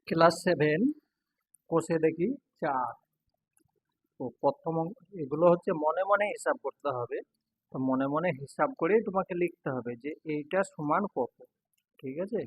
Class 7 কোষে দেখি 4। তো প্রথম এগুলো হচ্ছে মনে মনে হিসাব করতে হবে। তো মনে মনে হিসাব করেই তোমাকে লিখতে হবে যে এইটা সমান কত। ঠিক আছে?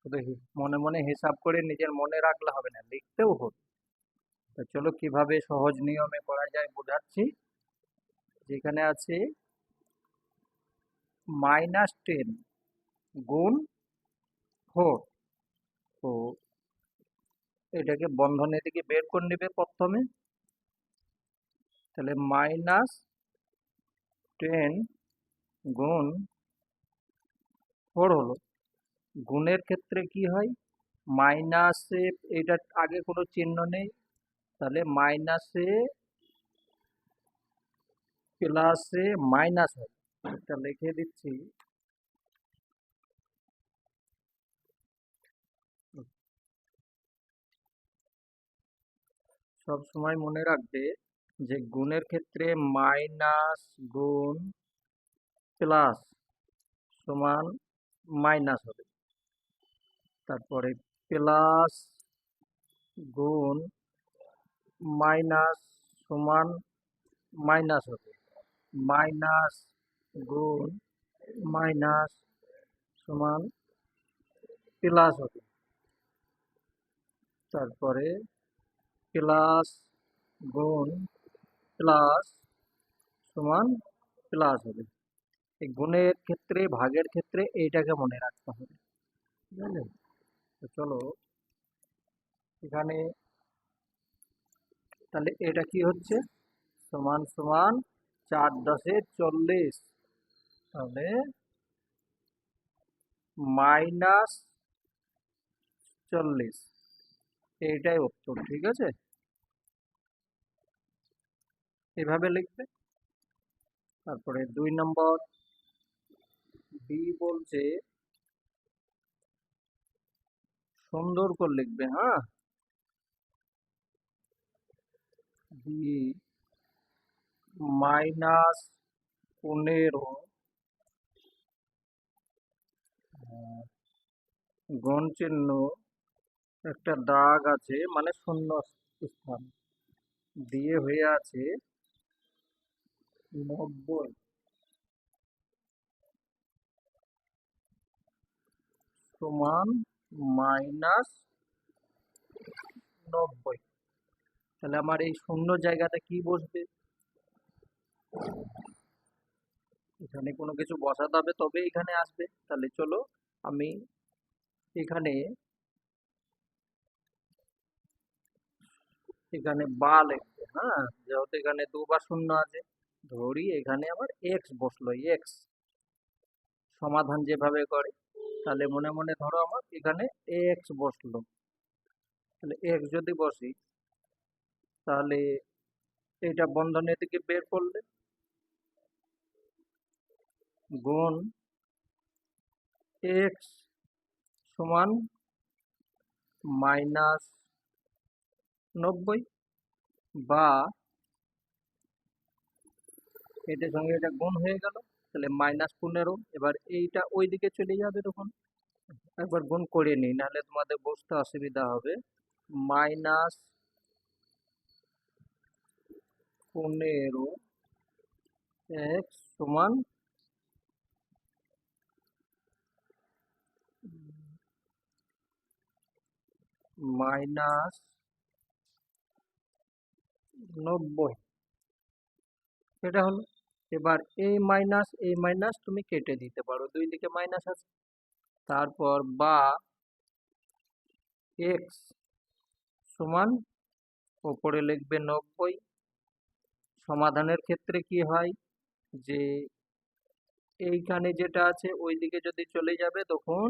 শুধু মনে মনে হিসাব করে নিজের মনে রাখলে হবে না, লিখতেও হবে। তো চলো কিভাবে সহজ নিয়মে করা যায় বোঝাচ্ছি। যেখানে আছে -10 গুণ 4। তো এটাকে বন্ধনী থেকে বের করে নেবে প্রথমে। তাহলে -10 গুণ 4 হলো। গুণের ক্ষেত্রে কি হয়, মাইনাসে এটা আগে কোনো চিহ্ন নেই, তাহলে মাইনাসে প্লাসে মাইনাস হয়। এটা লিখে দিচ্ছি। সব সময় মনে রাখবে যে গুণের ক্ষেত্রে মাইনাস গুণ প্লাস সমান মাইনাস হবে। তারপরে প্লাস গুণ মাইনাস সমান মাইনাস হবে। মাইনাস গুণ মাইনাস সমান প্লাস হবে। তারপরে প্লাস গুণ প্লাস সমান প্লাস হবে। এই গুণের ক্ষেত্রে ভাগের ক্ষেত্রে এইটাকে মনে রাখতে হবে, বুঝলেন? তো চলো এখানে তাহলে এটা কি হচ্ছে, সমান সমান 4 10 40। তাহলে -40, এইটাই উত্তর। ঠিক আছে, এভাবে লিখবে। তারপরে 2 নম্বর বি বলছে সুন্দর করে লিখবে। হ্যাঁ, বি -15 গুণ চিহ্ন একটা দাগ আছে, মানে শূন্য স্থান দিয়ে হয়ে আছে 90 সমান -90। তাহলে আমার এই শূন্য জায়গাটা কি বসবে, এখানে কোনো কিছু বসাতে হবে তবে এখানে আসবে। তাহলে চলো আমি এখানে এখানে বা লিখবে। হ্যাঁ, যেহেতু এখানে দুবার শূন্য আছে, ধরি এখানে আমার এক্স বসলো। এক্স সমাধান যেভাবে করে, তাহলে মনে মনে ধরো আমার এখানে এক্স বসলো। তাহলে এক্স যদি বসি, তাহলে এটা বন্ধনী থেকে বের করলে গুণ এক্স সমান -90, বা এটার সঙ্গে এটা গুণ হয়ে গেল, তাহলে -15। এবার এইটা ওই দিকে চলে যাবে। তখন একবার গুণ করে নিই, নাহলে তোমাদের বুঝতে অসুবিধা হবে। -15 এক্স সমান -90, এটা হলো। এবার এই মাইনাস তুমি কেটে দিতে পারো, দুই দিকে মাইনাস আছে। তারপর বা এক্স সমান ওপরে লিখবে 90। সমাধানের ক্ষেত্রে কি হয়, যে এইখানে যেটা আছে ওই দিকে যদি চলে যাবে তখন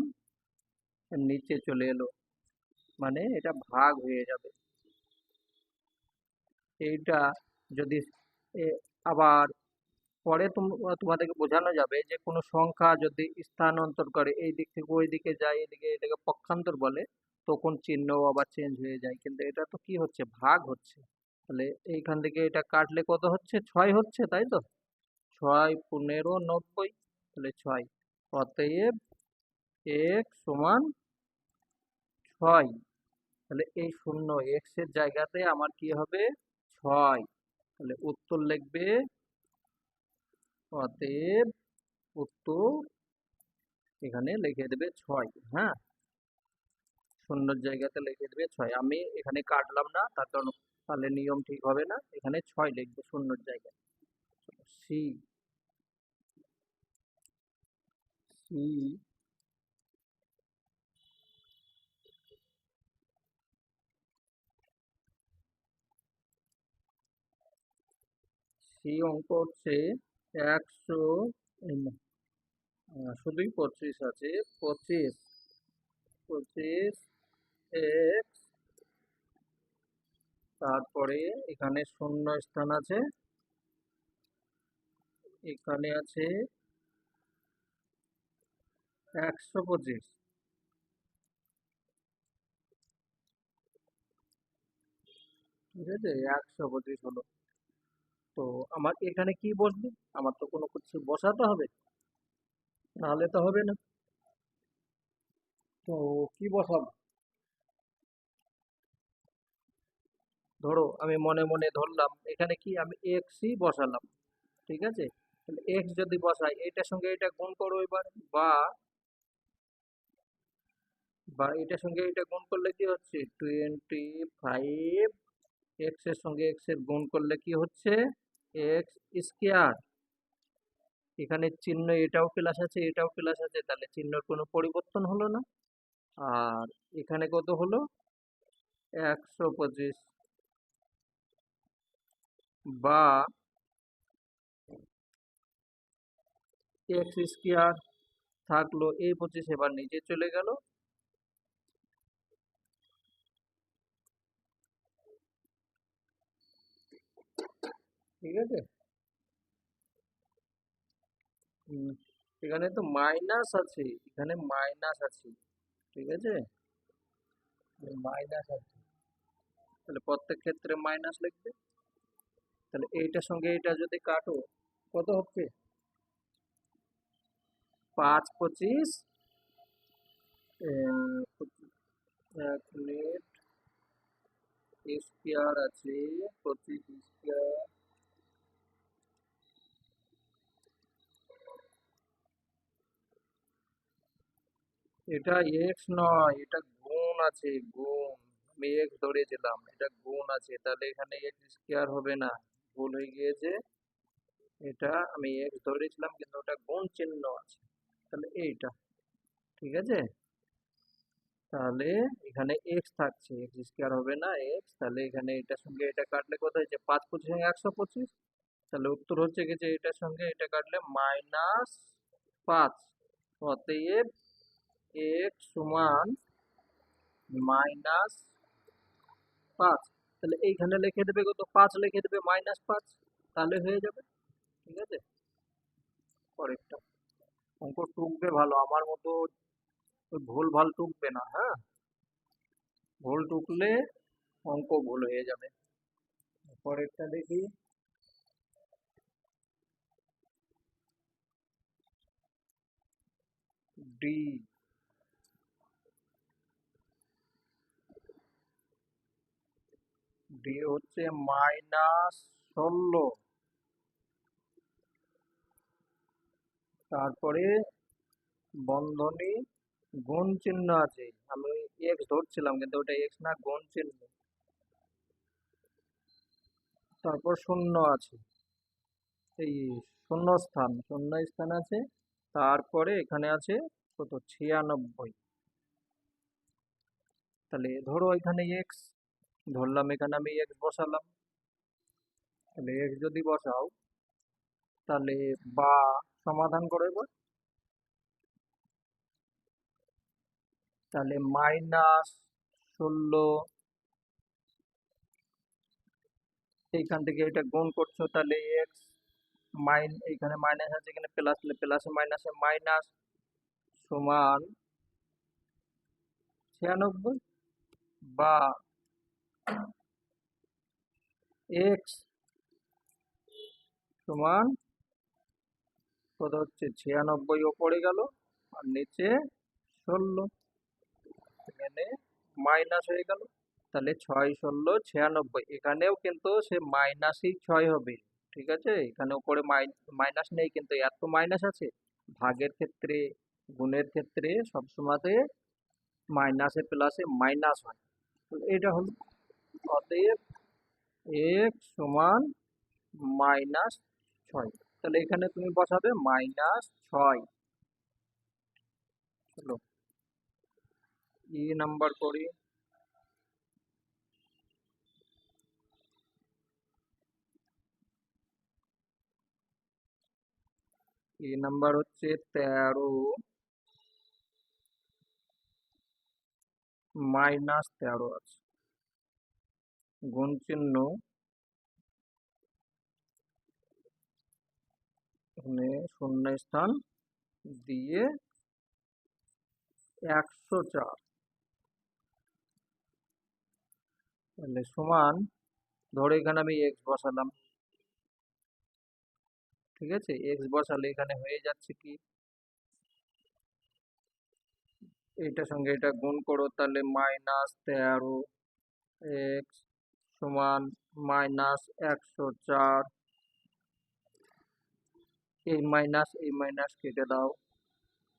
নিচে চলে এলো, মানে এটা ভাগ হয়ে যাবে। এইটা যদি এ, আবার পরে তোমাদেরকে বোঝানো যাবে যে কোনো সংখ্যা যদি স্থানান্তর করে, এই দিক থেকে ওই দিকে যায়, এদিকে এটাকে পক্ষান্তর বলে, তখন চিহ্ন আবার চেঞ্জ হয়ে যায়। কিন্তু এটা তো কি হচ্ছে, ভাগ হচ্ছে। তাহলে এইখান থেকে এটা কাটলে কত হচ্ছে, 6 হচ্ছে, তাই তো। 6 15 90, তাহলে 6। অতএব x সমান 6। তাহলে এই শূন্য এক্স এর জায়গাতে আমার কি হবে 6। তাহলে উত্তর লিখবে, অতএব উত্তর এখানে লিখে দেবে 6। হ্যাঁ, শূন্যর জায়গাতে লিখে দেবে 6। আমি এখানে কাটলাম না, তার কারণ তাহলে নিয়ম ঠিক হবে না, এখানে 6 লিখবে শূন্যর জায়গায়। সি সি সি অঙ্ক হচ্ছে 100, শুধুই 25 আছে। 25 25 এক্স, তারপরে এখানে শূন্য স্থান আছে, এখানে আছে 125। ঠিক আছে, 125 হলো। তো আমার এখানে কি বসবে? আমার তো কোনো কিছু বসাতে হবে, নাহলে তো হবে না। তো কি বসাবো? ধরো আমি মনে মনে ধরলাম এখানে কি আমি এক্সই বসালাম। ঠিক আছে, তাহলে এক্স যদি বসাই এটার সঙ্গে এটা গুণ করো এবার, বা বা এটার সঙ্গে এটা গুণ করলে কি হচ্ছে 25। এক্স এর সঙ্গে এক্স এর গুণ করলে কি হচ্ছে এক্স স্কোয়ার। এখানে চিহ্ন এটাও প্লাস আছে এটাও প্লাস আছে, তাহলে চিহ্নের কোনো পরিবর্তন হলো না। আর এখানে কত হলো 125, বা এক্স স্কোয়ার থাকলো, এই 25 এবার নিচে চলে গেল। ঠিক আছে, উম, এখানে তো মাইনাস আছে, এখানে মাইনাস আছে। ঠিক আছে, মাইনাস আছে, তাহলে প্রত্যেক ক্ষেত্রে মাইনাস লিখবে। তাহলে এইটার সঙ্গে এটা যদি কাটো কত হচ্ছে 5 25, 1 মিনিট, স্কোয়ার আছে 25 স্কোয়ার, এটা এক্স নয়, এটা গুণ আছে, গুণ। আমি এক্স ধরেছিলাম, এটা গুণ আছে, তাহলে এখানে এক্স স্কোয়ার হবে না, ভুল হয়ে গিয়েছে। এটা আমি এক্স ধরেছিলাম কিন্তু ওটা গুণ চিহ্ন আছে, তাহলে এইটা। ঠিক আছে, তাহলে এখানে এক্স থাকছে, এক্স স্কোয়ার হবে না এক্স, তাহলে এখানে এটার সঙ্গে এটা কাটলে কত হয়েছে 5 25 125। তাহলে উত্তর হচ্ছে কি যে এটার সঙ্গে এটা কাটলে -5। অতএব এক্স সমান -5। তাহলে এইখানে লিখে দেবে কত 5 লিখে দেবে -5, তাহলে হয়ে যাবে। ঠিক আছে, পরেরটা অঙ্ক টুকবে ভালো, আমার মতো ওই ভুল ভাল টুকবে না। হ্যাঁ, ভুল টুকলে অঙ্ক ভুল হয়ে যাবে। পরেরটা দেখি, ডি। ডি হচ্ছে -16, তারপরে বন্ধনী গুণ চিহ্ন আছে, আমি এক্স ধরছিলাম কিন্তু ওটা এক্স না, গুণ চিহ্ন। তারপর শূন্য আছে, এই শূন্য স্থান আছে, তারপরে এখানে আছে কত 96। তাহলে ধরো এখানে এক্স ধরলাম, এখানে আমি এক্স বসালাম। তাহলে এক্স যদি বসাও তাহলে বা সমাধান করে এবার, তাহলে -16, এইখান থেকে এটা গুণ করছো, তাহলে এক্স এখানে মাইনাস আছে, এখানে প্লাস, প্লাসে মাইনাসে মাইনাস, সমান 96, বা এক্স সমান কত হচ্ছে 96 ওপরে গেল আর নিচে 16, এখানে মাইনাস হয়ে গেল। তাহলে 6 × 16 = 96, এখানেও কিন্তু সে মাইনাসই 6 হবে। ঠিক আছে, এখানে উপরে মাইনাস নেই, কিন্তু এত মাইনাস আছে। ভাগের ক্ষেত্রে, গুণের ক্ষেত্রে সবসময়তে মাইনাসে প্লাসে মাইনাস হয়। তো এটা হলো, অতএব x -6। তাহলে এখানে তুমি বসাবে -6। চলো নাম্বার করি। নাম্বার হচ্ছে 13 -13 আছে, গুণ চিহ্ন এখানে শূন্য স্থান দিয়ে 104। তাহলে সমান, ধরে এখানে আমি এক্স বসালাম। ঠিক আছে, এক্স বসালে এখানে হয়ে যাচ্ছে কি, এটার সঙ্গে এটা গুণ করো, তাহলে -13 এক্স সমান -104। এই মাইনাস কেটে দাও।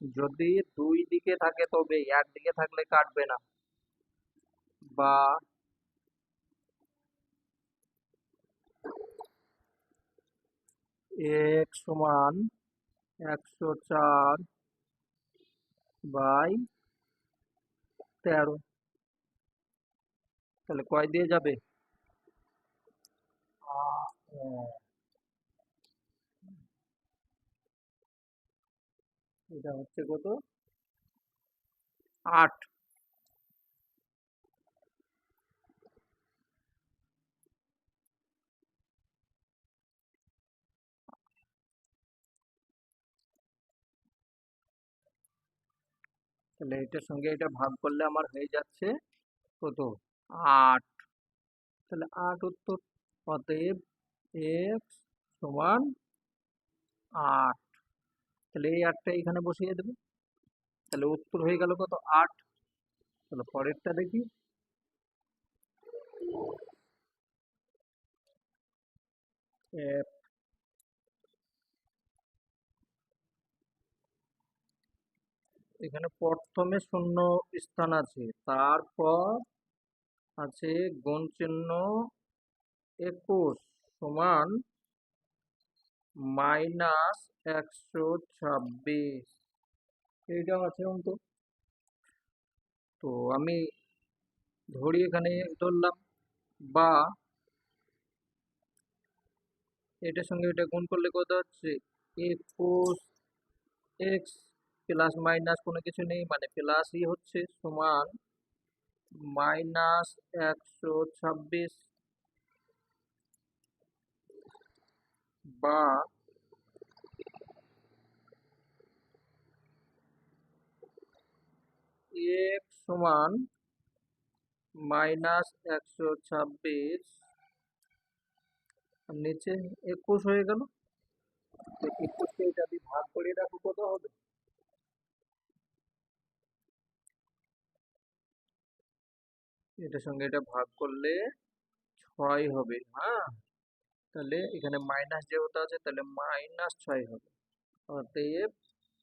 যদি দুই দিকে থাকে তবে, একদিকে থাকলে কাটবে না। বা x সমান 104/13। তাহলে কয় দিয়ে যাবে? হ্যাঁ, এটা হচ্ছে কত? 8। তাহলে এটার সঙ্গে এটা ভাগ করলে আমার হয়ে যাচ্ছে কত? 8। তাহলে 8 উত্তর। অতএব এক্স সমান 8। তাহলে এই 8টা এখানে বসিয়ে দেবে। তাহলে উত্তর হয়ে গেল কত? 8। তাহলে পরেরটা দেখি। এখানে প্রথমে শূন্য স্থান আছে, তারপর আছে গুণ চিহ্ন 21 সমান -126। এইটাও আছে অঙ্ক। তো আমি ধরি এখানে ধরলাম, বা এটার সঙ্গে এটা গুণ করলে কত হচ্ছে? 21 এক্স প্লাস মাইনাস কোনো কিছু নেই, মানে প্লাসই হচ্ছে, সমান -126। বা এক্স সমান -126, নিচে 21 হয়ে গেল। 21কে যদি ভাগ করে রাখো কত হবে? এটার সঙ্গে এটা ভাগ করলে 6 হবে। হ্যাঁ, তাহলে এখানে মাইনাস যেহেতু আছে, তাহলে -6 হবে। অতএব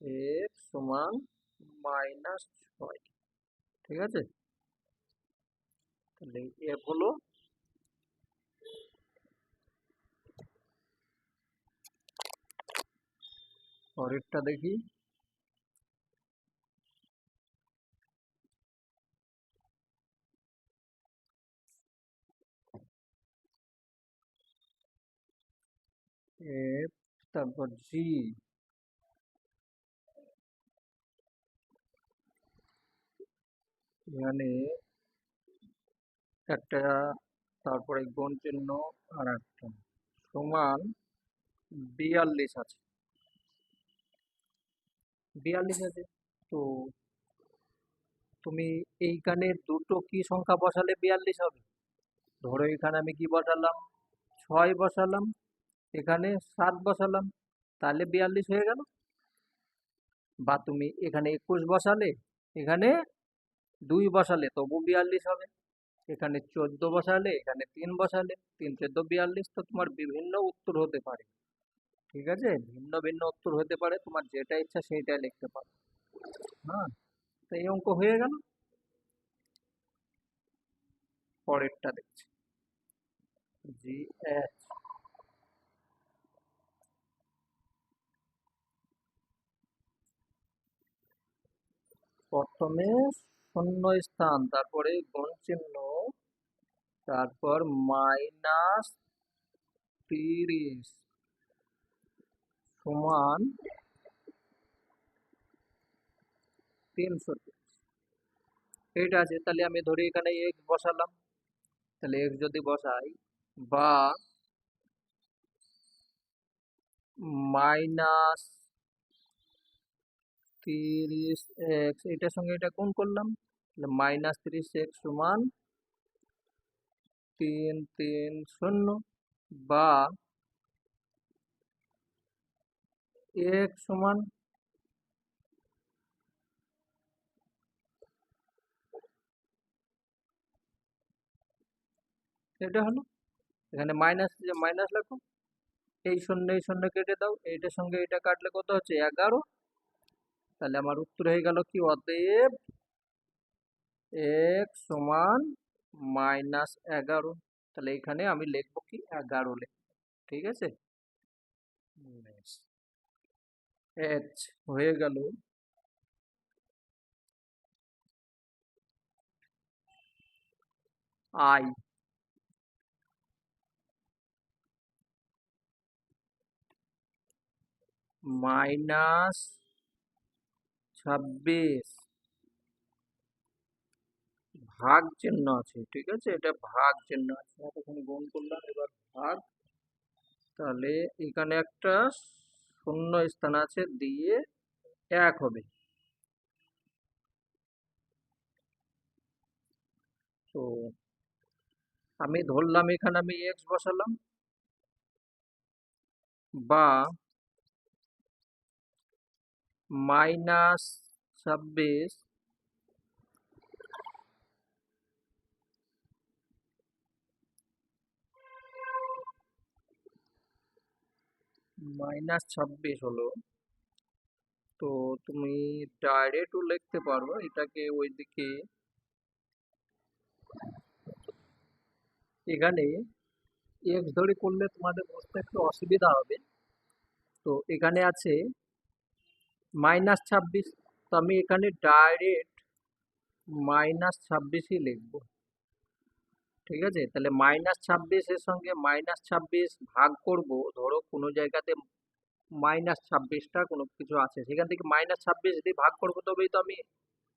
এক্স সমান -6। ঠিক আছে, তাহলে এ হলো। পরেরটা দেখি। এফ, তারপর জি, এখানে একটা, তারপরে গুণ চিহ্ন আর একটা, সমান 42 আছে। 42 আছে। তো তুমি এইখানে দুটো কি সংখ্যা বসালে 42 হবে? ধরো এখানে আমি কি বসালাম? 6 বসালাম, এখানে 7 বসালাম, তাহলে 42 হয়ে গেল। বা তুমি এখানে 21 বসালে, এখানে 2 বসালে, তবু 42 হবে। এখানে 14 বসালে, এখানে 3 বসালে, 3 × 4 = 42, তো তোমার বিভিন্ন উত্তর হতে পারে। ঠিক আছে, ভিন্ন ভিন্ন উত্তর হতে পারে, তোমার যেটা ইচ্ছা সেইটাই লিখতে পারো। হ্যাঁ, তো এই অঙ্ক হয়ে গেল। পরেরটা দেখছি। GH, প্রথমে শূন্য স্থান, তারপরে গুণ চিহ্ন, তারপর -30 সমান 330। এইটা আছে, তাহলে আমি ধরি এখানে এক্স বসালাম। তাহলে এক্স যদি বসাই, বা -30x, এটার সঙ্গে এটা গুণ করলাম, তাহলে -30x সমান 330, বা x সমান এটা হলো। এখানে মাইনাস, যে মাইনাস লাগবে, এই শূন্য কেটে দাও, এইটার সঙ্গে এটা কাটলে কত হচ্ছে 11। তাহলে আমার উত্তর হয়ে গেল কি, অতএব x সমান -11। তাহলে এখানে আমি লিখবো কি 11 লিখবো। ঠিক আছে, ব্যাস। h হয়ে গেল। I, -26 ভাগ চিহ্ন আছে। ঠিক আছে, এটা ভাগ চিহ্ন আছে, এতক্ষণ গুণ করলাম, এবার ভাগ। তাহলে এখানে একটা শূন্য স্থান আছে, দিয়ে 1 হবে। তো আমি ধরলাম এখানে আমি এক্স বসালাম, বা -26 -26 হলো। তো তুমি ডাইরেক্টও লিখতে পারো এটাকে ওইদিকে। এখানে এক্স ধরে করলে তোমাদের বুঝতে একটু অসুবিধা হবে। তো এখানে আছে -26, তো আমি এখানে ডাইরেক্ট -26ই লিখবো। ঠিক আছে, তাহলে -26-এর সঙ্গে -26 ভাগ করব, ধরো কোনো জায়গাতে -26টা কোনো কিছু আছে, সেখান থেকে -26 দিয়ে ভাগ করবো, তবেই তো আমি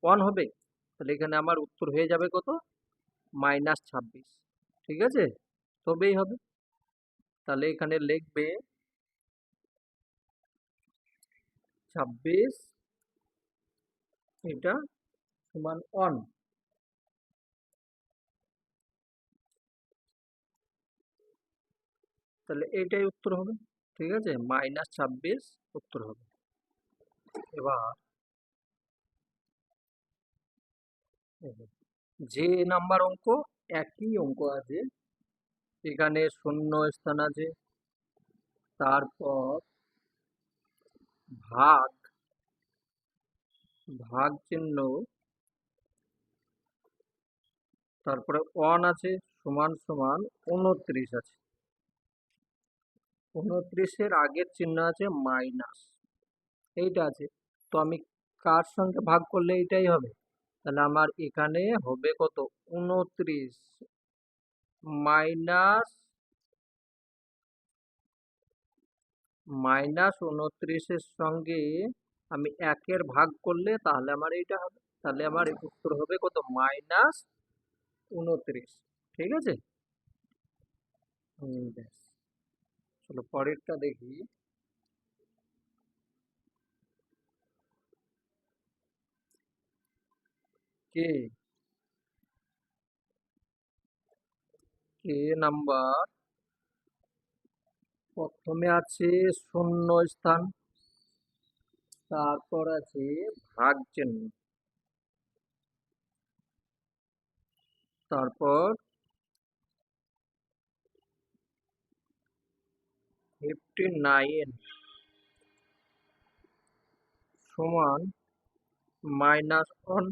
1 হবে। তাহলে এখানে আমার উত্তর হয়ে যাবে কত, -26। ঠিক আছে, তবেই হবে। তাহলে এখানে লিখবে 26, এটা সমান 1। তাহলে এইটাই উত্তর হবে। ঠিক আছে, -26 উত্তর হবে। এবার যে নাম্বার অঙ্ক, একই অঙ্ক আছে, এখানে শূন্য স্থান আছে, তারপর ভাগ, ভাগ চিহ্ন, তারপরে 1 আছে, সমান সমান 29 আছে। 29-এর আগের চিহ্ন আছে মাইনাস, এইটা আছে। তো আমি কার সঙ্গে ভাগ করলে এইটাই হবে, তাহলে আমার এখানে হবে কত, 29 মাইনাস, -29-এর সঙ্গে আমি 1-এর ভাগ করলে তাহলে আমার এইটা হবে। তাহলে আমার উত্তর হবে কত, -29। ঠিক আছে, ব্যাস। চলো পরেরটা দেখি। কে, কে নাম্বার, প্রথমে আছে শূন্য স্থান, তারপর আছে ভাগ চিহ্ন, তারপর 59 সমান -1।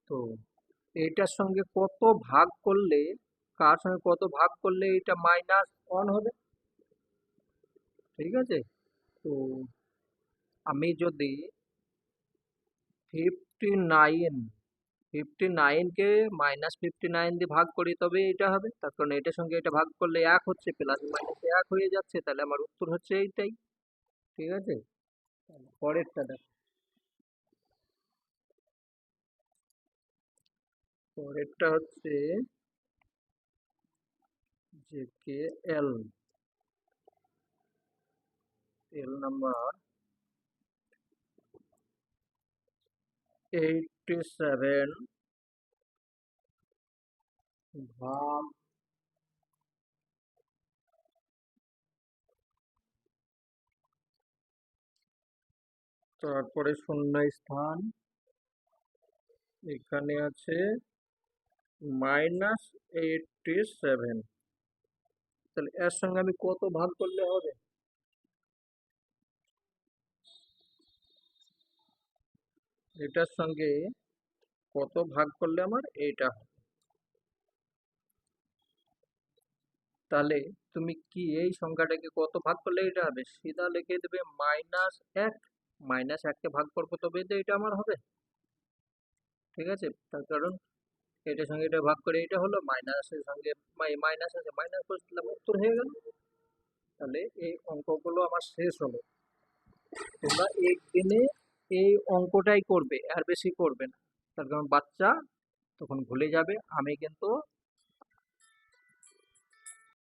তো এইটার সঙ্গে কত ভাগ করলে, কার সঙ্গে কত ভাগ করলে এটা -1 হবে? ঠিক আছে, তো আমি যদি 59 59কে -59 দিয়ে ভাগ করি তবে এটা হবে, তার কারণ এটার সঙ্গে এটা ভাগ করলে 1 হচ্ছে, প্লাস মাইনাস 1 হয়ে যাচ্ছে, তাহলে আমার উত্তর হচ্ছে এইটাই। ঠিক আছে, পরেরটা দেখো। পরেরটা হচ্ছে যে কে এল এল নাম্বার 87 ভাগ তারপরে শূন্য স্থান, এখানে আছে -87, তাহলে এর সঙ্গে আমি কত ভাগ করলে হবে? এটার সঙ্গে কত ভাগ করলে আমার এইটা হবে? তাহলে তুমি কি এই সংখ্যাটাকে কত ভাগ করলে এটা হবে? সিধা লিখে দেবে -1, -1কে ভাগ করবো তবে তো এটা আমার হবে। ঠিক আছে, তার কারণ এটার সঙ্গে এটা ভাগ করে এটা হলো, মাইনাসের সঙ্গে মাইনাস আছে, মাইনাস করে দিলাম, উত্তর হয়ে গেল। তাহলে এই অঙ্কগুলো আমার শেষ হলো। তোমরা একদিনে এই অঙ্কটাই করবে, আর বেশি করবে না, তার কারণ বাচ্চা তখন ভুলে যাবে। আমি কিন্তু